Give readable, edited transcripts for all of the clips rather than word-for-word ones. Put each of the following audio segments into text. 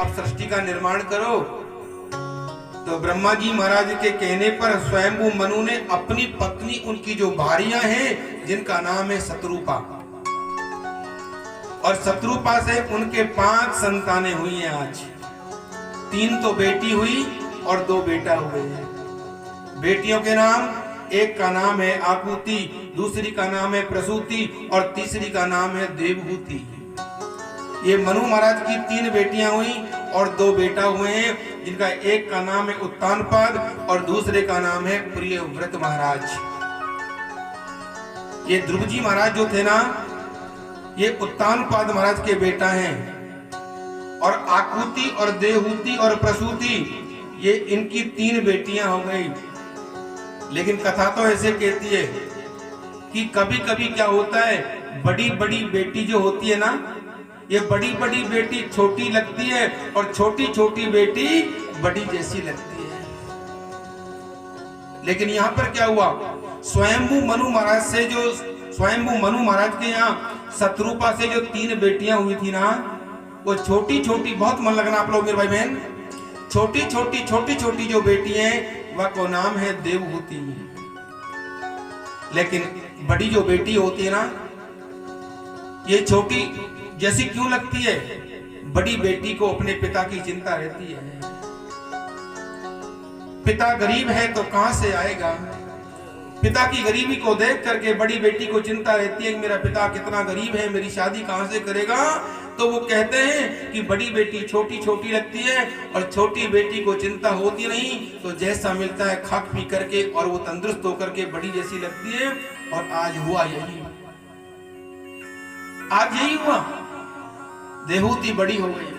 आप सृष्टि का निर्माण करो। तो ब्रह्मा जी महाराज के कहने पर स्वयंभू मनु ने अपनी पत्नी, उनकी जो भारियां हैं जिनका नाम है शत्रुपा, और शत्रुपा से उनके 5 संतानें हुई हैं। आज 3 तो बेटी हुई और 2 बेटा हुए हैं। बेटियों के नाम, एक का नाम है आकुति, दूसरी का नाम है प्रसूति और तीसरी का नाम है देवहूति। ये मनु महाराज की 3 बेटियां हुई और 2 बेटा हुए हैं, जिनका एक का नाम है उत्तानपाद और दूसरे का नाम है प्रियव्रत महाराज। ये ध्रुव जी महाराज जो थे ना, ये उत्तानपाद महाराज के बेटा हैं, और आकुति और देवहूति और प्रसूति ये इनकी 3 बेटियां हो गई। लेकिन कथा तो ऐसे कहती है कि कभी कभी क्या होता है, बड़ी बड़ी बेटी जो होती है ना, ये बड़ी बड़ी बेटी छोटी लगती है और छोटी छोटी बेटी बड़ी जैसी लगती है। लेकिन यहाँ पर क्या हुआ, स्वयंभू मनु महाराज से जो स्वयंभू मनु महाराज के यहाँ शत्रुपा से जो 3 बेटियां हुई थी ना, वो छोटी छोटी, बहुत मन लगना आप लोग मेरे भाई बहन, छोटी छोटी जो बेटी हैं वह को नाम है देवहूति। लेकिन बड़ी जो बेटी होती है ना, ये छोटी जैसी क्यों लगती है? बड़ी बेटी को अपने पिता की चिंता रहती है। पिता गरीब है तो कहां से आएगा? पिता की गरीबी को देख करके बड़ी बेटी को चिंता रहती है कि मेरा पिता कितना गरीब है, मेरी शादी कहां से करेगा। तो वो कहते हैं कि बड़ी बेटी छोटी छोटी लगती है और छोटी बेटी को चिंता होती नहीं, तो जैसा मिलता है खा पी करके और वो तंदुरुस्त होकर के बड़ी जैसी लगती है। और आज हुआ यही, आज यही हुआ, देवहूति बड़ी हो गई।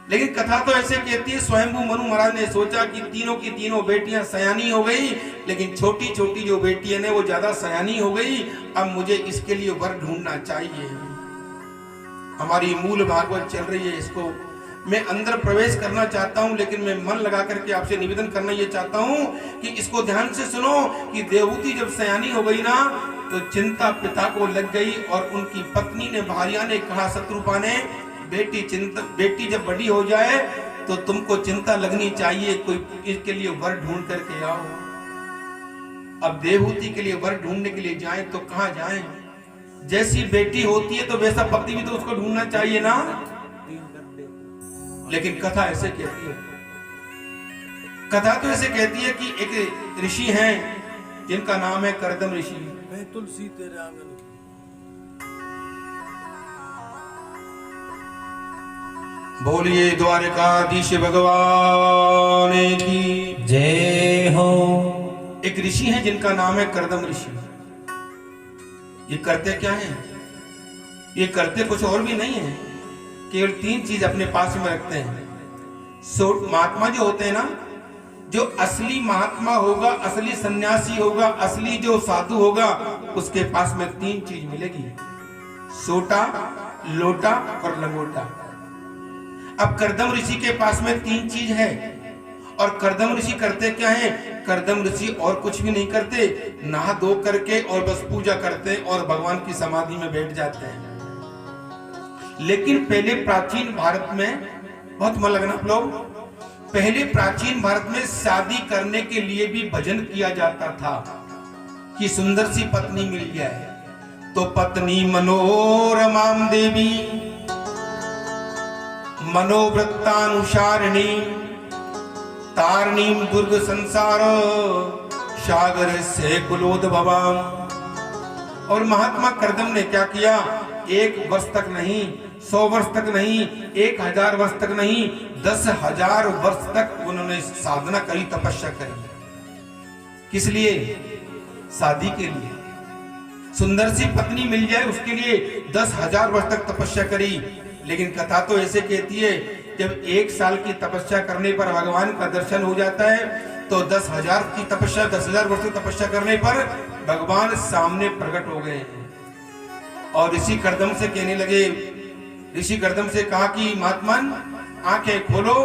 लेकिन कथा तो ऐसे कहती है, स्वयंभू मनु महाराज ने सोचा कि तीनों की तीनों बेटियां सयानी हो गई, लेकिन छोटी छोटी जो बेटियां ने वो ज्यादा सयानी हो गई। अब मुझे इसके लिए वर ढूंढना चाहिए। हमारी मूल भागवत चल रही है, इसको मैं अंदर प्रवेश करना चाहता हूं, लेकिन मैं मन लगा करके आपसे निवेदन करना ये चाहता हूं कि इसको ध्यान से सुनो कि देवहूति जब सयानी हो गई ना, तो चिंता पिता को लग गई और उनकी पत्नी ने, भार्या ने कहा, शत्रुपा ने, बेटी जब बड़ी हो जाए तो तुमको चिंता लगनी चाहिए, कोई इसके लिए वर ढूंढ करके आओ। अब देवहूति के लिए वर ढूंढने के लिए जाएं तो कहां जाएं? जैसी बेटी होती है तो वैसा पति भी तो उसको ढूंढना चाहिए ना। लेकिन कथा ऐसे कहती है, कथा तो ऐसे कहती है कि एक ऋषि हैं जिनका नाम है कर्दम ऋषि। मैं तुलसी तेरे आंगन की, बोलिए द्वारकाधीश भगवान की जय हो। एक ऋषि है जिनका नाम है कर्दम ऋषि। ये करते क्या है? ये करते कुछ और भी नहीं है, केवल 3 चीज अपने पास में रखते हैं। महात्मा जो होते हैं ना, जो असली महात्मा होगा, असली सन्यासी होगा, असली जो साधु होगा, उसके पास में 3 चीज मिलेगी, सोटा, लोटा और लंगोटा। अब कर्दम ऋषि के पास में 3 चीज है। और कर्दम ऋषि करते क्या है? कर्दम ऋषि और कुछ भी नहीं करते, नहा धो करके और बस पूजा करते और भगवान की समाधि में बैठ जाते हैं। लेकिन पहले प्राचीन भारत में, बहुत मन लगना आप लोग, पहले प्राचीन भारत में शादी करने के लिए भी भजन किया जाता था कि सुंदर सी पत्नी मिल जाए। तो पत्नी मनोरमाम देवी मनोवृत्तानुसारिणी तारणीम दुर्ग संसार सागर से कुलोद्भवाम। और महात्मा कर्दम ने क्या किया? 1 वर्ष तक नहीं, 100 वर्ष तक नहीं, 1000 वर्ष तक नहीं, 10,000 वर्ष तक उन्होंने साधना करी, तपस्या करी। किस लिए? शादी के लिए, सुंदर सी पत्नी मिल जाए उसके लिए 10,000 वर्ष तक तपस्या करी। लेकिन कथा तो ऐसे कहती है, जब 1 साल की तपस्या करने पर भगवान का दर्शन हो जाता है, तो 10,000 की तपस्या, 10,000 वर्ष की तपस्या करने पर भगवान सामने प्रकट हो गए। और ऋषि कर्दम से कहने लगे, ऋषि कर्दम से कहा कि महात्मन आंखें खोलो,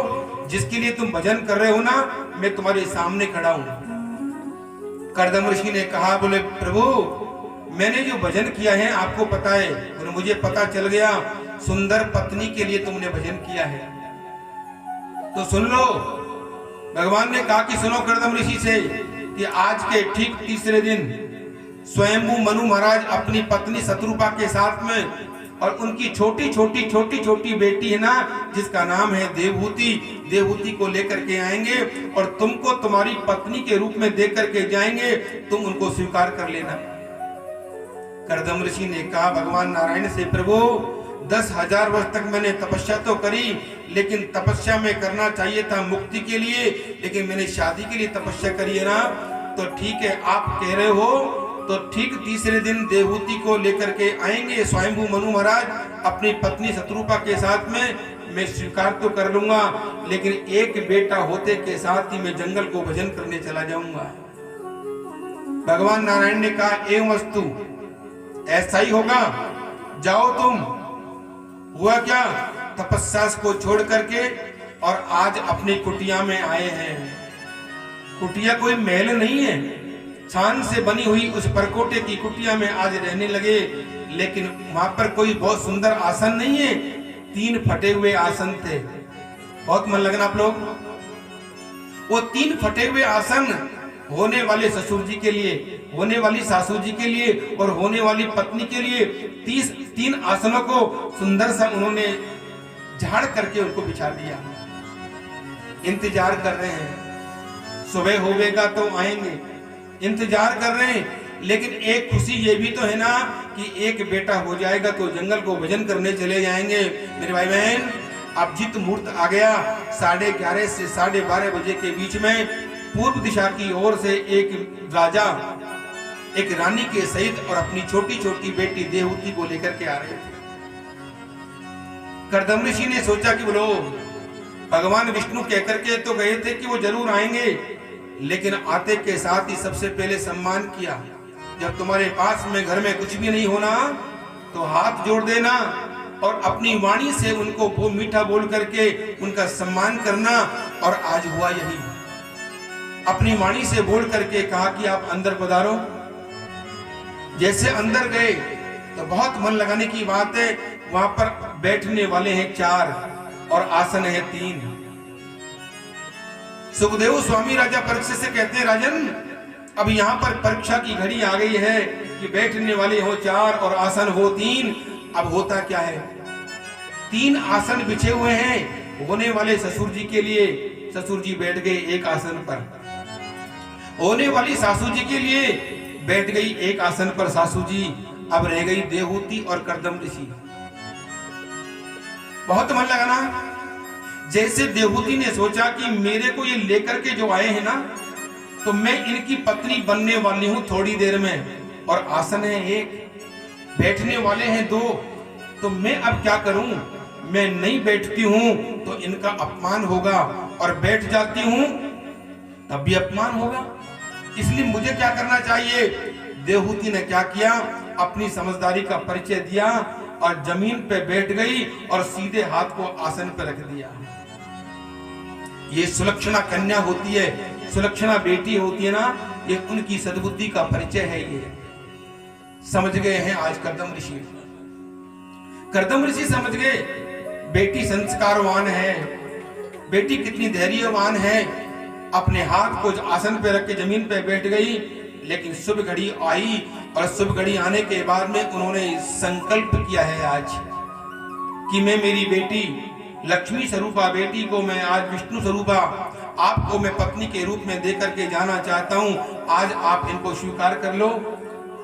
जिसके लिए तुम भजन कर रहे हो ना, मैं तुम्हारे सामने खड़ा हूं। कर्दम ऋषि ने कहा, बोले प्रभु मैंने जो भजन किया है आपको पता है, और मुझे पता चल गया सुंदर पत्नी के लिए तुमने भजन किया है। तो सुन लो, भगवान ने कहा कि सुनो कर्दम ऋषि से कि आज के ठीक तीसरे दिन स्वयंभू मनु महाराज अपनी पत्नी शत्रुपा के साथ में और उनकी छोटी छोटी बेटी है ना, जिसका नाम है देवहूति को लेकर के आएंगे और तुमको तुम्हारी पत्नी के रूप में देकर के जाएंगे, तुम उनको स्वीकार कर लेना। कर्दम ऋषि ने कहा भगवान नारायण से, प्रभु 10,000 वर्ष तक मैंने तपस्या तो करी, लेकिन तपस्या में करना चाहिए था मुक्ति के लिए, लेकिन मैंने शादी के लिए तपस्या करी है ना। तो ठीक है, आप कह रहे हो तो ठीक तीसरे दिन देवहूति को लेकर के आएंगे स्वयंभू मनु महाराज अपनी पत्नी शत्रुपा के साथ में, मैं स्वीकार तो कर लूंगा, लेकिन एक बेटा होते के साथ ही मैं जंगल को भजन करने चला जाऊंगा। भगवान नारायण ने कहा एवं वस्तु, ऐसा ही होगा, जाओ तुम। हुआ क्या, तपस्या को छोड़ करके और आज अपनी कुटिया में आए हैं। कुटिया कोई महल नहीं है, छान से बनी हुई उस परकोटे की कुटिया में आज रहने लगे, लेकिन वहां पर कोई बहुत सुंदर आसन नहीं है, 3 फटे हुए आसन थे। बहुत मन लगना आप लोग। वो 3 फटे हुए आसन होने वाले ससुर जी के लिए, होने वाली सासू जी के लिए और होने वाली पत्नी के लिए 3 आसनों को सुंदर सा उन्होंने झाड़ करके उनको बिछा दिया। इंतजार कर रहे हैं, सुबह होवेगा तो आएंगे, इंतजार कर रहे हैं। लेकिन एक खुशी ये भी तो है ना कि एक बेटा हो जाएगा तो जंगल को भजन करने चले जाएंगे। मेरे भाई बहन, अब जित मुहूर्त आ गया, 11:30 से 12:30 बजे के बीच में पूर्व दिशा की ओर से एक राजा एक रानी के सहित और अपनी छोटी बेटी देवहूति को लेकर के आ रहे थे। कर्दम ऋषि ने सोचा कि बोलो, भगवान विष्णु कहकर के तो गए थे कि वो जरूर आएंगे, लेकिन आते के साथ ही सबसे पहले सम्मान किया। जब तुम्हारे पास में घर में कुछ भी नहीं होना तो हाथ जोड़ देना और अपनी वाणी से उनको वो मीठा बोल करके उनका सम्मान करना। और आज हुआ यही, अपनी वाणी से बोल करके कहा कि आप अंदर पधारो। जैसे अंदर गए तो बहुत मन लगाने की बात है, वहां पर बैठने वाले हैं 4 और आसन है 3। सुखदेव स्वामी राजा परीक्षित से कहते हैं, राजन अब यहाँ पर परीक्षा की घड़ी आ गई है कि बैठने वाले हो 4 और आसन हो 3। अब होता क्या है, 3 आसन बिछे हुए हैं होने वाले ससुर जी के लिए, ससुर जी बैठ गए एक आसन पर। होने वाली सासू जी के लिए बैठ गई एक आसन पर सासू जी। अब रह गई देवहूति और कर्दम ऋषि। बहुत मन लगा ना। जैसे देवहूति ने सोचा कि मेरे को ये लेकर के जो आए हैं ना, तो मैं इनकी पत्नी बनने वाली हूं थोड़ी देर में, और आसन है 1, बैठने वाले हैं 2, तो मैं अब क्या करूं, मैं नहीं बैठती हूं तो इनका अपमान होगा, और बैठ जाती हूं तब भी अपमान होगा, इसलिए मुझे क्या करना चाहिए। देवहूति ने क्या किया, अपनी समझदारी का परिचय दिया और जमीन पे बैठ गई और सीधे हाथ को आसन पे रख दिया। ये सुलक्षणा कन्या होती है, सुलक्षणा बेटी होती है ना, ये उनकी सद्बुद्धि का परिचय है। ये समझ गए हैं आज कर्दम ऋषि। कर्दम ऋषि समझ गए बेटी संस्कारवान है, बेटी कितनी धैर्यवान है। अपने हाथ को आसन पे रख के जमीन पे बैठ गई। लेकिन शुभ घड़ी आई और शुभ घड़ी आने के बाद में उन्होंने संकल्प किया है आज कि मैं मेरी बेटी लक्ष्मी स्वरूपा बेटी को मैं आज विष्णु स्वरूपा आपको मैं पत्नी के रूप में देकर के जाना चाहता हूं। आज आप इनको स्वीकार कर लो।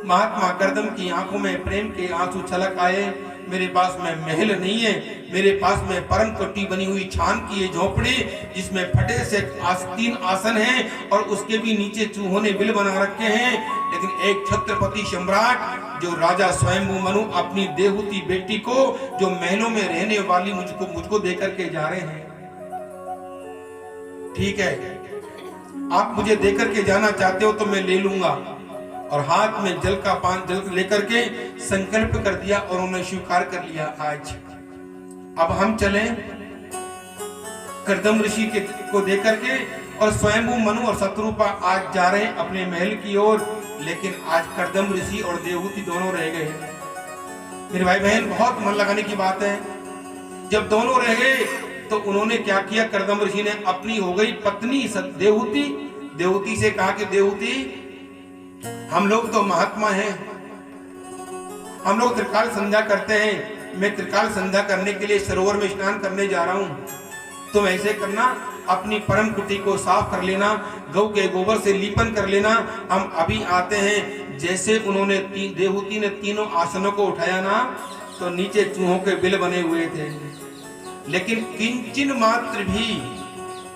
महात्मा कर्दम की आंखों में प्रेम के आंसू छलक आए। मेरे पास में महल नहीं है, मेरे पास में परम कटी बनी हुई छान की ये झोपड़ी जिसमें फटे से 3 आसन हैं और उसके भी नीचे चूहों ने बिल बना रखे हैं। लेकिन एक छत्रपति सम्राट जो राजा स्वयंभू मनु अपनी देवहूति बेटी को जो महलों में रहने वाली मुझको देकर के जा रहे हैं। ठीक है, आप मुझे देकर के जाना चाहते हो तो मैं ले लूंगा। और हाथ में जल लेकर के संकल्प कर दिया और उन्होंने स्वीकार कर लिया। आज अब हम चलें कर्दम ऋषि को देकर के, और स्वयंभू मनु और शत्रुपा आज जा रहे हैं अपने महल की ओर। लेकिन आज कर्दम ऋषि और देवहूति दोनों रह गए। मेरे भाई बहन, बहुत मन लगाने की बात है। जब दोनों रह गए तो उन्होंने क्या किया, कर्दम ऋषि ने अपनी हो गई पत्नी देवहूति, देवहूति से कहा कि देवहूति, हम लोग तो महात्मा हैं, हम लोग त्रिकाल संध्या करते हैं, मैं त्रिकाल संध्या करने के लिए सरोवर में स्नान करने जा रहा हूं, तुम ऐसे करना, अपनी परम कुटी को साफ कर लेना, गौ के गोबर से लीपन कर लेना, हम अभी आते हैं। जैसे उन्होंने देवहूति ने तीनों आसनों को उठाया ना, तो नीचे चूहों के बिल बने हुए थे, लेकिन किंचिन मात्र भी,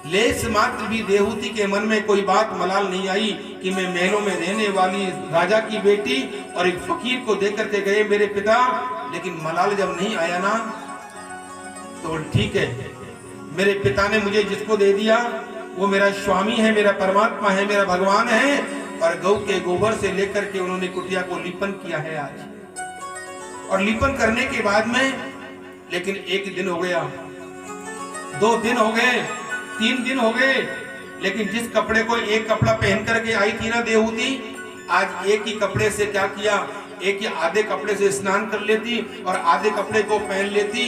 लेस मात्र भी देवहूति के मन में कोई बात मलाल नहीं आई कि मैं महलों में रहने वाली राजा की बेटी और एक फकीर को देख करके गए मेरे पिता। लेकिन मलाल जब नहीं आया ना, तो ठीक है, मेरे पिता ने मुझे जिसको दे दिया वो मेरा स्वामी है, मेरा परमात्मा है, मेरा भगवान है, और गौ के गोबर से लेकर के उन्होंने कुटिया को लीपन किया है आज। और लीपन करने के बाद में, लेकिन एक दिन हो गया, 2 दिन हो गए, 3 दिन हो गए, लेकिन जिस कपड़े को एक कपड़ा पहन करके आई थी ना देवहूति, आज एक ही कपड़े से क्या किया, एक ही आधे कपड़े से स्नान कर लेती और आधे कपड़े को पहन लेती।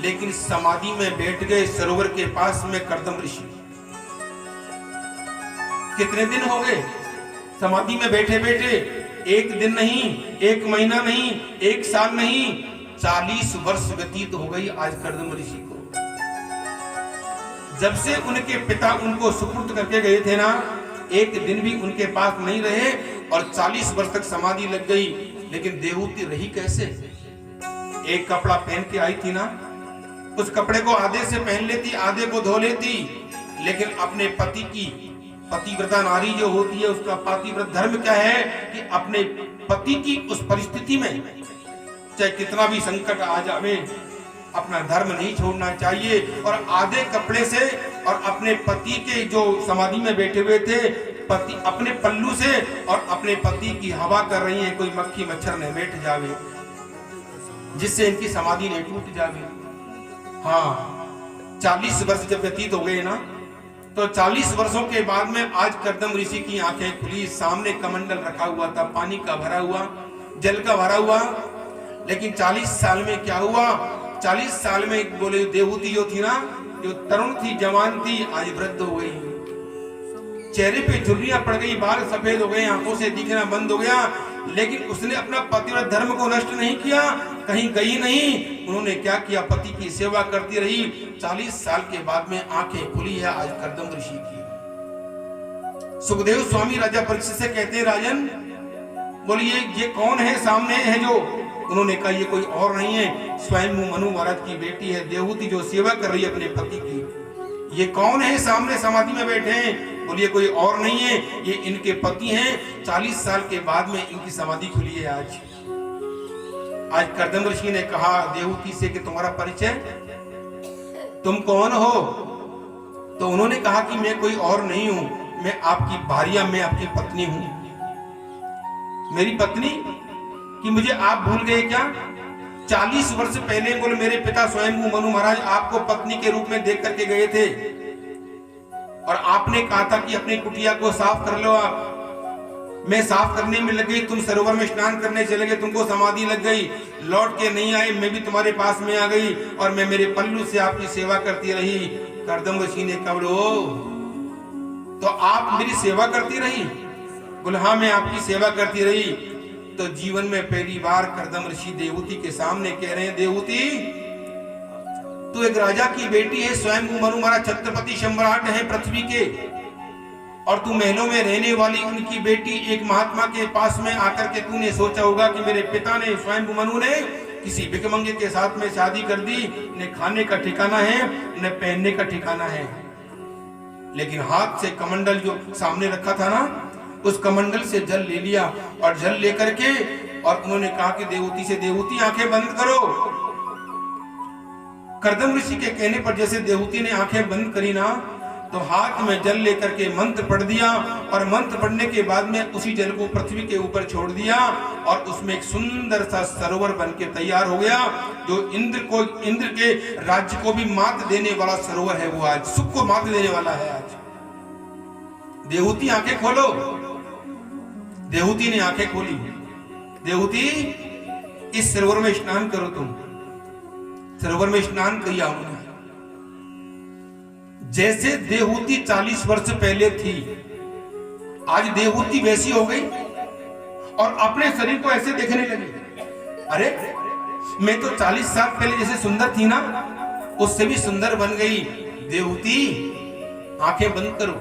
लेकिन समाधि में बैठ गए सरोवर के पास में कर्दम ऋषि। कितने दिन हो गए समाधि में बैठे बैठे? 1 दिन नहीं, 1 महीना नहीं, 1 साल नहीं, 40 वर्ष व्यतीत हो गई आज कर्दम ऋषि को। जब से उनके पिता उनको सुपुर्द करके गए थे ना, 1 दिन भी उनके पास नहीं रहे और 40 वर्ष तक समाधि लग गई। लेकिन देवहूति रही कैसे? एक कपड़ा पहन के आई थी ना, उस कपड़े को आधे से पहन लेती, आधे को धो लेती, लेकिन अपने पति की, पतिव्रता नारी जो होती है उसका पतिव्रत धर्म क्या है कि अपने पति की उस परिस्थिति में चाहे कितना भी संकट आ जावे, अपना धर्म नहीं छोड़ना चाहिए। और आधे कपड़े से और अपने पति के जो समाधि में बैठे हुए थे, पति अपने पल्लू से और अपने पति की हवा कर रही है, कोई मक्खी मच्छर न बैठ जावे, जिससे इनकी समाधि नहीं टूट जावे। हाँ, 40 वर्ष जब व्यतीत हो गए ना, तो 40 वर्षों के बाद में आज कर्दम ऋषि की आंखें खुली। सामने कमंडल रखा हुआ था, पानी का भरा हुआ, जल का भरा हुआ। लेकिन 40 साल में क्या हुआ? 40 साल में बोले देवहूति जो थी ना, जो तरुण थी, जवान थी, आज वृद्ध हो गई, चेहरे पे झुर्रियां पड़ गई, बाल सफेद हो गए, आंखों से दिखना बंद हो गया। लेकिन उसने अपना पतिव्रत धर्म को नष्ट नहीं किया, कहीं गई नहीं। उन्होंने क्या किया? पति की सेवा करती रही। 40 साल के बाद में आंखें खुली है आज कर्दम ऋषि की। सुखदेव स्वामी राजा परीक्षित से कहते हैं, राजन बोलिए ये कौन है सामने है जो? उन्होंने कहा ये कोई और नहीं है, स्वयं मनु महाराज की बेटी है देवहूति, जो सेवा कर रही है अपने पति की। ये कौन है सामने समाधि में बैठे हैं? बोलिए कोई और नहीं है, ये इनके पति हैं। 40 साल के बाद में इनकी समाधि खुली है आज। आज कर्दम ऋषि ने कहा देवहूति से कि तुम्हारा परिचय, तुम कौन हो? तो उन्होंने कहा कि मैं कोई और नहीं हूं, मैं आपकी भार्या, मैं आपकी पत्नी हूं। मेरी पत्नी कि मुझे आप भूल गए क्या? 40 वर्ष पहले बोले मेरे पिता स्वयं मनु महाराज आपको पत्नी के रूप में देख करके गए थे और आपने कहा था कि अपनी कुटिया को साफ कर लो आप। मैं साफ करने में लग गई, तुम सरोवर में स्नान करने चले गए, तुमको समाधि लग गई, लौट के नहीं आए, मैं भी तुम्हारे पास में आ गई और मैं मेरे पल्लू से आपकी सेवा करती रही। कर्दम ऋषि ने कहा ओ, तो आप मेरी सेवा करती रही? बोले हाँ, मैं आपकी सेवा करती रही। तो जीवन में पहली बार कर्दम ऋषि देवहूति के सामने कह रहे हैं, देवहूति तू एक राजा की बेटी है, स्वयं मनु महाराज छत्रपति सम्राट है पृथ्वी के, और तू महलों में रहने वाली उनकी बेटी एक महात्मा के पास में आकर के तूने सोचा होगा कि मेरे पिता ने स्वयं मनु ने किसी भिखमंगे के साथ में शादी कर दी, न खाने का ठिकाना है न पहनने का ठिकाना है। लेकिन हाथ से कमंडल जो सामने रखा था ना, उस कमंडल से जल ले लिया और जल लेकर के और उन्होंने कहा कि देवहूति से, देवहूति आंखें बंद करो। कर्दम ऋषि के कहने पर जैसे देवहूति ने आंखें बंद करी ना, तो हाथ में जल लेकर के मंत्र पढ़ दिया और मंत्र पढ़ने के बाद में उसी जल को पृथ्वी के ऊपर छोड़ दिया और उसमें एक सुंदर सा सरोवर बन के तैयार हो गया, जो इंद्र के राज्य को भी मात देने वाला सरोवर है। वो आज सुख को मात देने वाला है। आज देवहूति आंखें खोलो। देवहूति ने आंखें खोली। देवहूति इस सरोवर में स्नान करो तुम। सरोवर में स्नान किया उन्होंने। जैसे देवहूति 40 वर्ष पहले थी, आज देवहूति वैसी हो गई और अपने शरीर को ऐसे देखने लगी, अरे मैं तो 40 साल पहले जैसे सुंदर थी ना, उससे भी सुंदर बन गई। देवहूति आंखें बंद करो।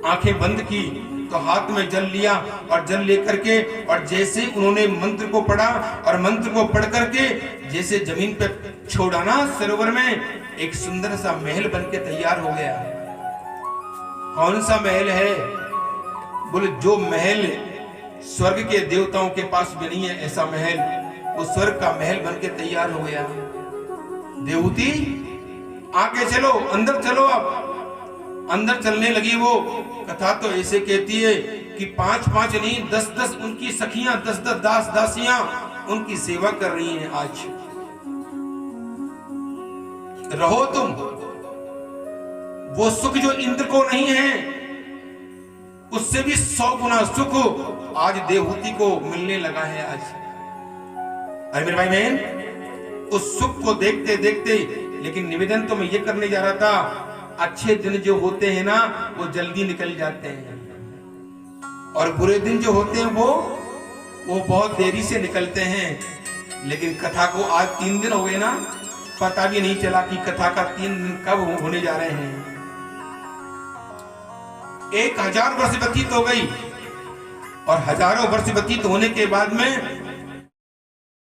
आंखें बंद की तो हाथ में जल लिया और जल लेकर के और जैसे उन्होंने मंत्र को पढ़ा और मंत्र को पढ़ करके जैसे जमीन पे छोड़ा ना सरोवर में, एक सुंदर सा महल बनके तैयार हो गया। कौन सा महल है? बोले जो महल स्वर्ग के देवताओं के पास भी नहीं है, ऐसा महल, वो स्वर्ग का महल बनके तैयार हो गया। देवहूति आगे चलो, अंदर चलो। अब अंदर चलने लगी वो। कथा तो ऐसे कहती है कि 5-5 नहीं 10-10 उनकी सखियां, 10-10 दास दासियां उनकी सेवा कर रही हैं। आज रहो तुम। वो सुख जो इंद्र को नहीं है, उससे भी 100 गुना सुख आज देवहूति को मिलने लगा है। आज अरे मेरे भाई बहन, उस सुख को देखते देखते, लेकिन निवेदन तो मैं ये करने जा रहा था, अच्छे दिन जो होते हैं ना वो जल्दी निकल जाते हैं और बुरे दिन जो होते हैं वो बहुत देरी से निकलते हैं। लेकिन कथा को आज 3 दिन हो गए ना, पता भी नहीं चला कि कथा का 3 दिन कब होने जा रहे हैं। 1000 वर्ष व्यतीत हो गई और हजारों वर्ष व्यतीत होने के बाद में